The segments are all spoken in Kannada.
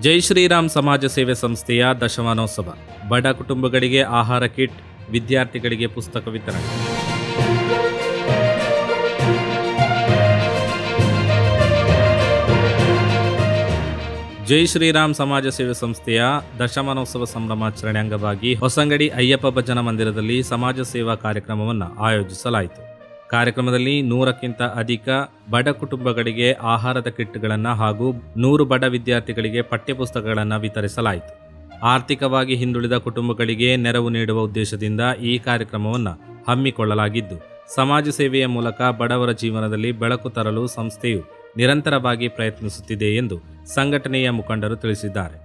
ಜೈ ಶ್ರೀರಾಮ್ ಸಮಾಜ ಸೇವೆ ಸಂಸ್ಥೆಯ ದಶಮಾನೋತ್ಸವ. ಬಡ ಕುಟುಂಬಗಳಿಗೆ ಆಹಾರ ಕಿಟ್, ವಿದ್ಯಾರ್ಥಿಗಳಿಗೆ ಪುಸ್ತಕ ವಿತರಣೆ. ಜೈ ಶ್ರೀರಾಮ್ ಸಮಾಜ ಸೇವೆ ಸಂಸ್ಥೆಯ ದಶಮಾನೋತ್ಸವ ಸಂಭ್ರಮಾಚರಣೆ ಅಂಗವಾಗಿ ಹೊಸಂಗಡಿ ಅಯ್ಯಪ್ಪ ಭಜನಾ ಮಂದಿರದಲ್ಲಿ ಸಮಾಜ ಸೇವಾ ಕಾರ್ಯಕ್ರಮವನ್ನು ಆಯೋಜಿಸಲಾಯಿತು. ಕಾರ್ಯಕ್ರಮದಲ್ಲಿ 100ಕ್ಕಿಂತ ಅಧಿಕ ಬಡ ಕುಟುಂಬಗಳಿಗೆ ಆಹಾರದ ಕಿಟ್ಗಳನ್ನು ಹಾಗೂ 100 ಬಡ ವಿದ್ಯಾರ್ಥಿಗಳಿಗೆ ಪಠ್ಯಪುಸ್ತಕಗಳನ್ನು ವಿತರಿಸಲಾಯಿತು. ಆರ್ಥಿಕವಾಗಿ ಹಿಂದುಳಿದ ಕುಟುಂಬಗಳಿಗೆ ನೆರವು ನೀಡುವ ಉದ್ದೇಶದಿಂದ ಈ ಕಾರ್ಯಕ್ರಮವನ್ನು ಹಮ್ಮಿಕೊಳ್ಳಲಾಗಿದ್ದು, ಸಮಾಜ ಸೇವೆಯ ಮೂಲಕ ಬಡವರ ಜೀವನದಲ್ಲಿ ಬೆಳಕು ತರಲು ಸಂಸ್ಥೆಯು ನಿರಂತರವಾಗಿ ಪ್ರಯತ್ನಿಸುತ್ತಿದೆ ಎಂದು ಸಂಘಟನೆಯ ಮುಖಂಡರು ತಿಳಿಸಿದ್ದಾರೆ.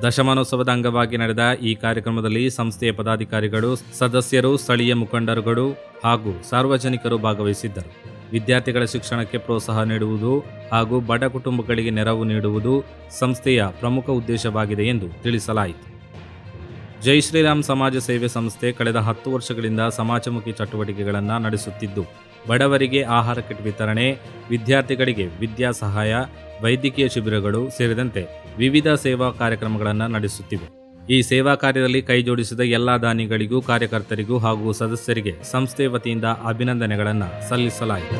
ದಶಮಾನೋತ್ಸವದ ಅಂಗವಾಗಿ ನಡೆದ ಈ ಕಾರ್ಯಕ್ರಮದಲ್ಲಿ ಸಂಸ್ಥೆಯ ಪದಾಧಿಕಾರಿಗಳು, ಸದಸ್ಯರು, ಸ್ಥಳೀಯ ಮುಖಂಡರುಗಳು ಹಾಗೂ ಸಾರ್ವಜನಿಕರು ಭಾಗವಹಿಸಿದ್ದರು. ವಿದ್ಯಾರ್ಥಿಗಳ ಶಿಕ್ಷಣಕ್ಕೆ ಪ್ರೋತ್ಸಾಹ ನೀಡುವುದು ಹಾಗೂ ಬಡ ಕುಟುಂಬಗಳಿಗೆ ನೆರವು ನೀಡುವುದು ಸಂಸ್ಥೆಯ ಪ್ರಮುಖ ಉದ್ದೇಶವಾಗಿದೆ ಎಂದು ತಿಳಿಸಲಾಯಿತು. ಜೈ ಶ್ರೀರಾಮ್ ಸಮಾಜ ಸೇವೆ ಸಂಸ್ಥೆ ಕಳೆದ 10 ವರ್ಷಗಳಿಂದ ಸಮಾಜಮುಖಿ ಚಟುವಟಿಕೆಗಳನ್ನು ನಡೆಸುತ್ತಿದ್ದು, ಬಡವರಿಗೆ ಆಹಾರ ಕಿಟ್ ವಿತರಣೆ, ವಿದ್ಯಾರ್ಥಿಗಳಿಗೆ ವಿದ್ಯಾ ಸಹಾಯ, ವೈದ್ಯಕೀಯ ಶಿಬಿರಗಳು ಸೇರಿದಂತೆ ವಿವಿಧ ಸೇವಾ ಕಾರ್ಯಕ್ರಮಗಳನ್ನು ನಡೆಸುತ್ತಿವೆ. ಈ ಸೇವಾ ಕಾರ್ಯದಲ್ಲಿ ಕೈಜೋಡಿಸಿದ ಎಲ್ಲ ದಾನಿಗಳಿಗೂ, ಕಾರ್ಯಕರ್ತರಿಗೂ ಹಾಗೂ ಸದಸ್ಯರಿಗೆ ಸಂಸ್ಥೆ ವತಿಯಿಂದ ಅಭಿನಂದನೆಗಳನ್ನು ಸಲ್ಲಿಸಲಾಯಿತು.